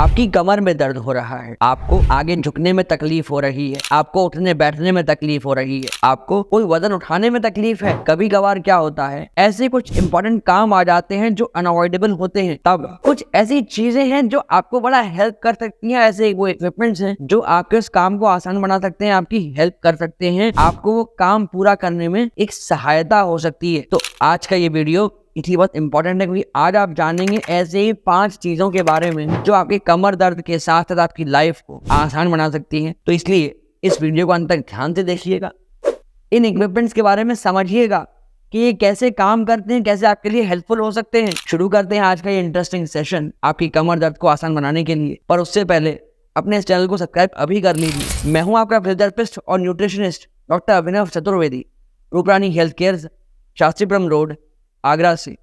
आपकी कमर में दर्द हो रहा है, आपको आगे झुकने में तकलीफ हो रही है, आपको उठने बैठने में तकलीफ हो रही है, आपको कोई वजन उठाने में तकलीफ है। कभी कभार क्या होता है, ऐसे कुछ इंपॉर्टेंट काम आ जाते हैं जो अनअवॉइडेबल होते हैं। तब कुछ ऐसी चीजें हैं जो आपको बड़ा हेल्प कर सकती हैं। ऐसे वो इक्विपमेंट्स हैं जो आपके उस काम को आसान बना सकते हैं, आपकी हेल्प कर सकते हैं, आपको वो काम पूरा करने में एक सहायता हो सकती है। तो आज का ये वीडियो इसलिए बहुत इंपॉर्टेंट है क्योंकि आज आप जानेंगे ऐसे ही 5 चीजों के बारे में जो आपके कमर दर्द के साथ साथ आपकी लाइफ को आसान बना सकती हैं। तो इसलिए इस वीडियो को अंत तक ध्यान से देखिएगा, इन इक्विपमेंट्स के बारे में समझिएगा कि ये कैसे काम करते हैं, कैसे आपके लिए हेल्पफुल हो सकते हैं। शुरू करते हैं आज का ये इंटरेस्टिंग सेशन आपकी कमर दर्द को आसान बनाने के लिए। पर उससे पहले अपने इस चैनल को सब्सक्राइब अभी कर लीजिए। मैं हूं आपका फिजियोथेरेपिस्ट और nutritionist doctor Abhinav Chaturvedi, Ruprani health care, Shastripuram road, Agra से।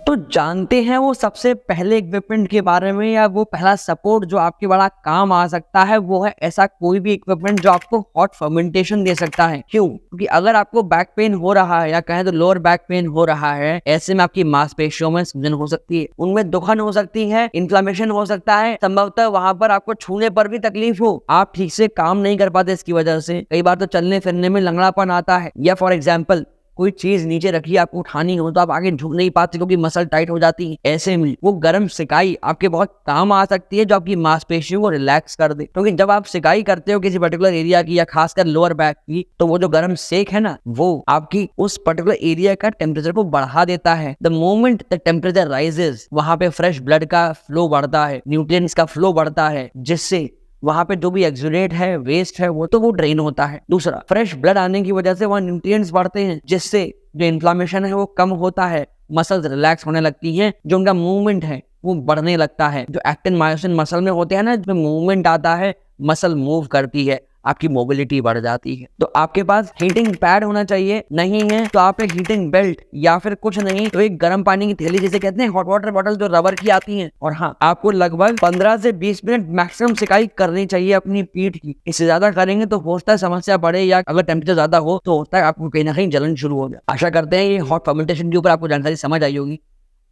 तो जानते हैं वो सबसे पहले इक्विपमेंट के बारे में, या वो पहला सपोर्ट जो आपके बड़ा काम आ सकता है वो है ऐसा कोई भी इक्विपमेंट जो आपको हॉट फर्मेंटेशन दे सकता है। क्यों? क्योंकि अगर आपको बैक पेन हो रहा है या कहें तो लोअर बैक पेन हो रहा है, ऐसे में आपकी मांसपेशियों में सूजन हो सकती है, उनमें दुखन हो सकती है, इन्फ्लेमेशन हो सकता है, संभवतः वहां पर आपको छूने पर भी तकलीफ हो, आप ठीक से काम नहीं कर पाते इसकी वजह से। कई बार तो चलने फिरने में लंगड़ापन आता है, या फॉर एग्जाम्पल कोई चीज नीचे रखी आपको उठानी हो तो आप आगे झुक नहीं पाते क्योंकि मसल टाइट हो जाती है। ऐसे में वो गर्म सिकाई आपके बहुत काम आ सकती है जो आपकी मांसपेशियों को रिलैक्स कर दे। क्योंकि जब आप सिकाई करते हो किसी पर्टिकुलर एरिया की या खासकर लोअर बैक की, तो वो जो गर्म सेक है ना, वो आपकी उस पर्टिकुलर एरिया का टेम्परेचर को बढ़ा देता है। The moment the temperature rises, वहां पे फ्रेश ब्लड का फ्लो बढ़ता है, न्यूट्रिएंट्स का फ्लो बढ़ता है, जिससे वहां पे जो भी एक्सुडेट है, वेस्ट है, वो ड्रेन होता है। दूसरा, फ्रेश ब्लड आने की वजह से वहाँ न्यूट्रिएंट्स बढ़ते हैं, जिससे जो इन्फ्लेमेशन है वो कम होता है, मसल्स रिलैक्स होने लगती हैं, जो उनका मूवमेंट है वो बढ़ने लगता है। जो एक्टिन मायोसिन मसल में होते हैं ना, जिसमें मूवमेंट आता है, मसल मूव करती है, आपकी मोबिलिटी बढ़ जाती है। तो आपके पास हीटिंग पैड होना चाहिए, नहीं है तो आप एक हीटिंग बेल्ट, या फिर कुछ नहीं तो एक गर्म पानी की थैली जिसे कहते हैं हॉट वाटर बॉटल, जो रबर की आती है। और हाँ, आपको लगभग 15 से 20 मिनट मैक्सिमम सिकाई करनी चाहिए अपनी पीठ की। इससे ज्यादा करेंगे तो हो सकता है समस्या बढ़े, या अगर टेम्परेचर ज्यादा हो तो होता है आपको कहीं ना कहीं जलन शुरू हो जाए। आशा करते हैं ये हॉट फर्मेंटेशन के ऊपर आपको जानकारी समझ आई होगी।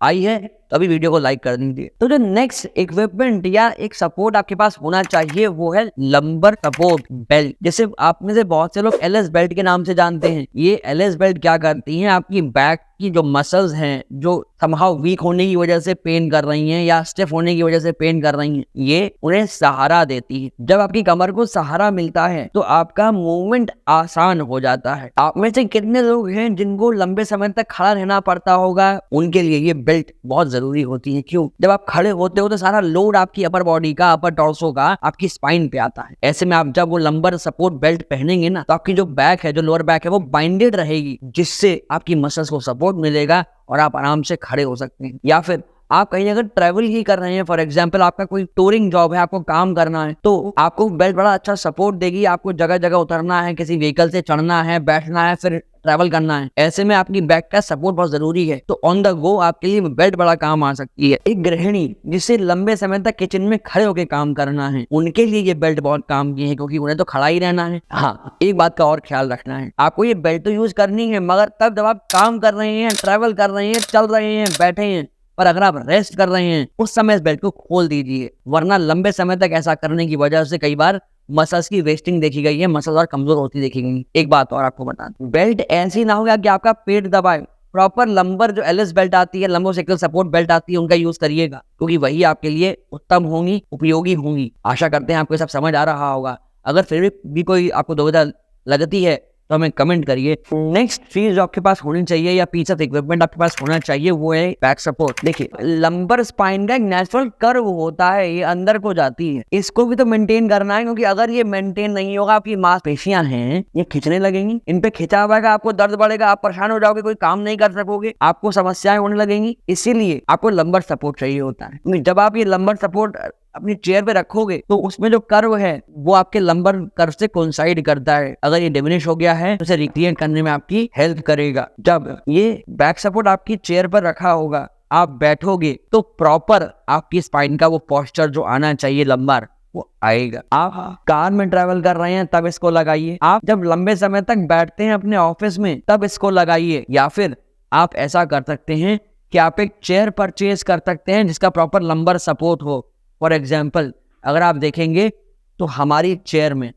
आई है तो अभी वीडियो को लाइक कर दीजिए। तो जो नेक्स्ट इक्विपमेंट या एक सपोर्ट आपके पास होना चाहिए वो है लंबर सपोर्ट बेल्ट, जैसे आप में से बहुत से लोग एलएस बेल्ट के नाम से जानते हैं। ये एलएस बेल्ट क्या करती हैं, आपकी बैक की जो मसल्स हैं जो समहाउ वीक होने की वजह से पेन कर रही हैं या स्टिफ होने की वजह से पेन कर रही हैं, ये उन्हें सहारा देती है। जब आपकी कमर को सहारा मिलता है तो आपका मूवमेंट आसान हो जाता है। आप में से कितने लोग हैं जिनको लंबे समय तक खड़ा रहना पड़ता होगा? उनके लिए ये बेल्ट बहुत जरूरी होती है। क्यों? जब आप खड़े होते हो तो सारा लोड आपकी अपर बॉडी का, अपर टॉर्सो का आपकी स्पाइन पे आता है। ऐसे में आप जब वो लंबर सपोर्ट बेल्ट पहनेंगे ना, तो आपकी जो बैक है, जो लोअर बैक है, वो बाइंडेड रहेगी, जिससे आपकी मसल्स को सपोर्ट मिलेगा और आप आराम से खड़े हो सकते हैं। या फिर आप कहीं अगर ट्रैवल ही कर रहे हैं, फॉर एग्जांपल आपका कोई टूरिंग जॉब है, आपको काम करना है, तो आपको बेल्ट बड़ा अच्छा सपोर्ट देगी। आपको जगह जगह उतरना है, किसी व्हीकल से चढ़ना है, बैठना है, फिर ट्रैवल करना है, ऐसे में आपकी बैक का सपोर्ट बहुत जरूरी है। तो ऑन द गो आपके लिए बेल्ट बड़ा काम आ सकती है। एक गृहिणी जिसे लंबे समय तक किचन में खड़े होकर काम करना है, उनके लिए ये बेल्ट बहुत काम की है, क्योंकि उन्हें तो खड़ा ही रहना है। हाँ, एक बात का और ख्याल रखना है, आपको ये बेल्ट तो यूज करनी है, मगर तब जब आप काम कर रहे हैं, ट्रैवल कर रहे हैं, चल रहे हैं, बैठे हैं, पर अगर आप रेस्ट कर रहे हैं उस समय इस बेल्ट को खोल दीजिए, वरना लंबे समय तक ऐसा करने की वजह से कई बार मसल्स की वेस्टिंग देखी गई है, मसल्स और कमजोर होती देखी गई। एक बात और आपको बता दूं, बेल्ट ऐसी ना हो कि आपका पेट दबाए। प्रॉपर लंबर जो एलएस बेल्ट आती है, लंबोसेक्टल सपोर्ट बेल्ट आती है, उनका यूज करिएगा, क्योंकि वही आपके लिए उत्तम होंगी, उपयोगी होंगी। आशा करते हैं आपको सब समझ आ रहा होगा। अगर फिर भी कोई आपको दुविधा लगती है तो हमें कमेंट करिए। नेक्स्ट चीज जो आपके पास होनी चाहिए या पीस ऑफ इक्विपमेंट आपके पास होना चाहिए वो है बैक सपोर्ट। देखिए, लंबर स्पाइन का एक नेचुरल कर्व होता है, ये अंदर को जाती है, इसको भी तो मेंटेन करना है, क्योंकि अगर ये मेंटेन नहीं होगा, आपकी मांसपेशियां हैं ये खिंचने लगेंगी, इन पे खिंचाव आएगा, आपको दर्द बढ़ेगा, आप परेशान हो जाओगे, कोई काम नहीं कर सकोगे, आपको समस्याएं होने लगेंगी। इसीलिए आपको लंबर सपोर्ट चाहिए होता है। जब आप ये लंबर सपोर्ट अपनी चेयर पे रखोगे तो उसमें जो कर्व है वो आपके लंबर कर्व से कोइंसाइड करता है। अगर ये डिमिनिश हो गया है तो उसे रिक्रिएट करने में आपकी हेल्प करेगा। जब ये बैक सपोर्ट आपकी चेयर पर रखा होगा, आप बैठोगे तो प्रॉपर आपकी स्पाइन का वो पोस्चर जो आना चाहिए लंबर, वो आएगा। आप कार में ट्रैवल कर रहे हैं तब इसको लगाइए, आप जब लंबे समय तक बैठते हैं अपने ऑफिस में तब इसको लगाइए, या फिर आप ऐसा कर सकते हैं कि आप एक चेयर परचेज कर सकते हैं जिसका प्रॉपर लंबर सपोर्ट हो। फॉर एग्जाम्पल अगर आप देखेंगे तो हमारी चेयर में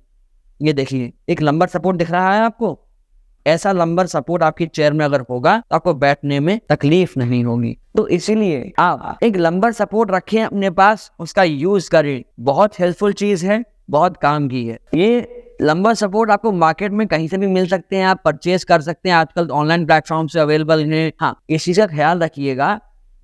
ये देखिए एक लंबर सपोर्ट दिख रहा है आपको, ऐसा लंबर सपोर्ट आपकी चेयर में अगर होगा तो आपको बैठने में तकलीफ नहीं होगी। तो इसीलिए आप एक लंबर सपोर्ट रखें अपने पास, उसका यूज करें, बहुत हेल्पफुल चीज है, बहुत काम की है। ये लंबर सपोर्ट आपको मार्केट में कहीं से भी मिल सकते हैं, आप परचेज कर सकते हैं, आजकल ऑनलाइन प्लेटफॉर्म से अवेलेबल है। हाँ, इस चीज का ख्याल रखिएगा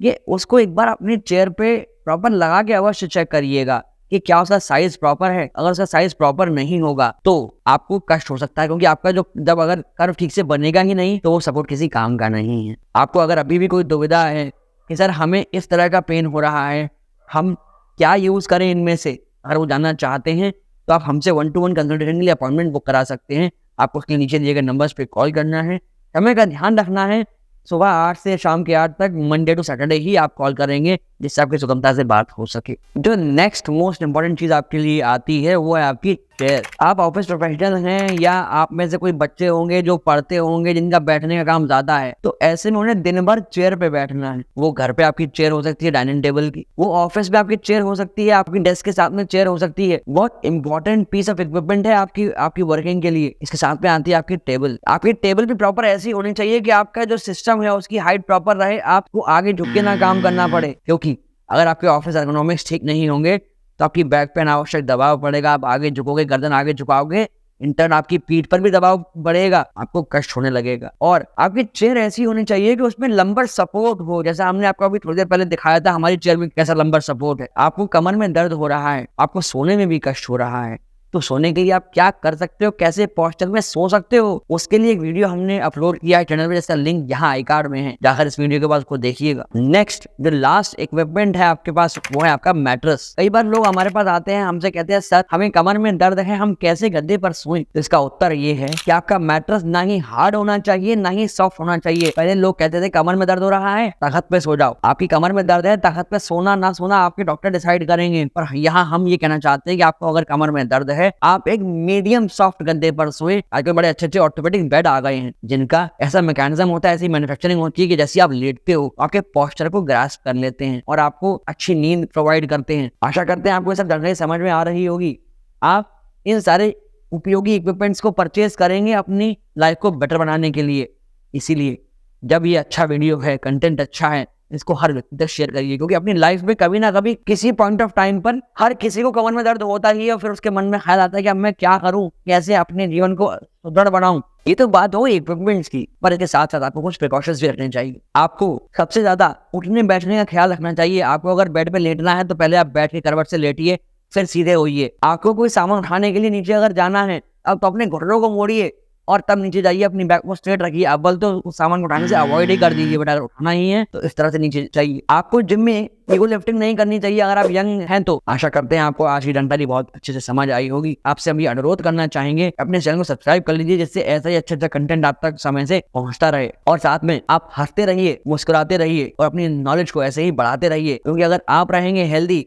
कि उसको एक बार अपनी चेयर पे प्रॉपर लगा के अवश्य चेक करिएगा कि क्या उसका साइज प्रॉपर है। अगर उसका साइज प्रॉपर नहीं होगा तो आपको कष्ट हो सकता है, क्योंकि आपका जो जब अगर कर्व ठीक से बनेगा ही नहीं तो वो सपोर्ट किसी काम का नहीं है। आपको अगर अभी भी कोई दुविधा है कि सर हमें इस तरह का पेन हो रहा है, हम क्या यूज करें इनमें से, अगर वो जानना चाहते हैं तो आप हमसे 1-to-1 कंसल्टेशन के लिए अपॉइंटमेंट बुक करा सकते हैं। आपको उसके नीचे दिए गए नंबर्स पे कॉल करना है। समय का ध्यान रखना है, सुबह 8 से शाम के 8 तक मंडे टू सैटरडे ही आप कॉल करेंगे जिससे आपकी सुगमता से बात हो सके। जो नेक्स्ट मोस्ट इंपॉर्टेंट चीज आपके लिए आती है वो है आपकी चेयर। आप ऑफिस प्रोफेशनल हैं या आप में से कोई बच्चे होंगे जो पढ़ते होंगे जिनका बैठने का काम ज्यादा है, तो ऐसे में उन्हें दिन भर चेयर पे बैठना है। वो घर पे आपकी चेयर हो सकती है डाइनिंग टेबल की, वो ऑफिस में आपकी चेयर हो सकती है, आपकी डेस्क के साथ में चेयर हो सकती है। बहुत इंपॉर्टेंट पीस ऑफ इक्विपमेंट है आपकी वर्किंग के लिए। इसके साथ में आती है आपकी टेबल। आपकी टेबल भी प्रॉपर ऐसी होनी चाहिए कि आपका जो सिस्टम है उसकी हाइट प्रॉपर रहे, आपको आगे झुक के ना काम करना पड़े, क्योंकि अगर आपके ऑफिस एर्गोनॉमिक्स ठीक नहीं होंगे तो आपकी बैक पे अनावश्यक दबाव पड़ेगा, आप आगे झुकोगे, गर्दन आगे झुकाओगे, इंटर्न आपकी पीठ पर भी दबाव बढ़ेगा, आपको कष्ट होने लगेगा। और आपकी चेयर ऐसी होनी चाहिए कि उसमें लंबर सपोर्ट हो, जैसा हमने आपको अभी थोड़ी देर पहले दिखाया था हमारी चेयर में कैसा लंबर सपोर्ट है। आपको कमर में दर्द हो रहा है, आपको सोने में भी कष्ट हो रहा है, तो सोने के लिए आप क्या कर सकते हो, कैसे पोस्चर में सो सकते हो, उसके लिए एक वीडियो हमने अपलोड किया है चैनल पे, जिसका लिंक यहाँ आई कार्ड में है, जाकर इस वीडियो के बाद उसको देखिएगा। नेक्स्ट जो लास्ट इक्विपमेंट है आपके पास वो है आपका मैट्रेस। कई बार लोग हमारे पास आते हैं, हमसे कहते हैं सर हमें कमर में दर्द है, हम कैसे गद्दे पर सोएं। तो इसका उत्तर ये है कि आपका मैट्रेस ना ही हार्ड होना चाहिए ना ही सॉफ्ट होना चाहिए। पहले लोग कहते थे कमर में दर्द हो रहा है तख्त पे सो जाओ। आपकी कमर में दर्द है, तख्त पे सोना ना सोना आपके डॉक्टर डिसाइड करेंगे, पर यहाँ हम ये कहना चाहते हैं कि आपको अगर कमर में दर्द है आप एक मीडियम सॉफ्ट गद्दे पर सोए। आजकल बड़े अच्छे ऑर्थोपेडिक बेड आ गए हैं जिनका ऐसा मैकेनिज्म होता है, ऐसी मैन्युफैक्चरिंग होती है कि जैसे आप लेटते हो आपके पोस्चर को ग्रास्प कर लेते हैं और आपको अच्छी नींद प्रोवाइड करते हैं। आशा करते हैं आपको ये सब जानकारी समझ में आ रही होगी। आप इन सारे उपयोगी इक्विपमेंट्स को परचेज करेंगे अपनी लाइफ को बेटर बनाने के लिए। इसीलिए जब ये अच्छा वीडियो है, कंटेंट अच्छा है, इसको हर व्यक्ति तक शेयर करिए, क्योंकि अपनी लाइफ में कभी ना कभी किसी पॉइंट ऑफ टाइम पर हर किसी को कमर में दर्द होता ही है और फिर उसके मन में ख्याल आता है कि अब मैं क्या करूं, कैसे अपने जीवन को सुदृढ़ बनाऊं। ये तो बात हो इक्विपमेंट्स की, पर इसके साथ साथ आपको कुछ प्रिकॉशंस भी रखने चाहिए। आपको सबसे ज्यादा उठने बैठने का ख्याल रखना चाहिए। आपको अगर बेड पे लेटना है तो पहले आप बैठ के करवट से लेटिए, फिर सीधे होइए। आपको कोई सामान उठाने के लिए नीचे अगर जाना है अब तो अपने घुटनों को मोड़िए और तब नीचे जाइए, अपनी बैक को स्ट्रेट रखिए। अव्वल तो उस सामान को उठाने से अवॉइड ही कर दीजिए, बट अगर उठाना ही है तो इस तरह से नीचे चाहिए। आपको जिम में ईगो लिफ्टिंग नहीं करनी चाहिए अगर आप यंग हैं तो। आशा करते हैं आपको आज की जानकारी बहुत अच्छे से समझ आई होगी। आपसे हम ये अनुरोध करना चाहेंगे अपने चैनल को सब्सक्राइब कर लीजिए, जिससे ऐसा ही अच्छा कंटेंट आप तक समय से पहुंचता रहे। और साथ में आप हंसते रहिए, मुस्कुराते रहिए और अपनी नॉलेज को ऐसे ही बढ़ाते रहिए, क्योंकि अगर आप रहेंगे हेल्दी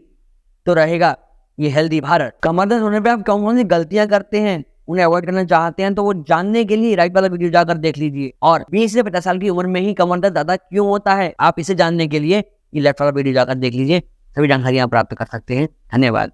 तो रहेगा ये हेल्दी भारत। कमर दर्द होने पे आप कौन कौन सी गलतियां करते हैं, उन्हें अवॉइड करना चाहते हैं, तो वो जानने के लिए राइट वाला वीडियो जाकर देख लीजिए। और 20 से 50 साल की उम्र में ही कमर दर्द ज्यादा क्यों होता है, आप इसे जानने के लिए ये लेफ्ट वाला वीडियो जाकर देख लीजिए। सभी जानकारियां प्राप्त कर सकते हैं। धन्यवाद।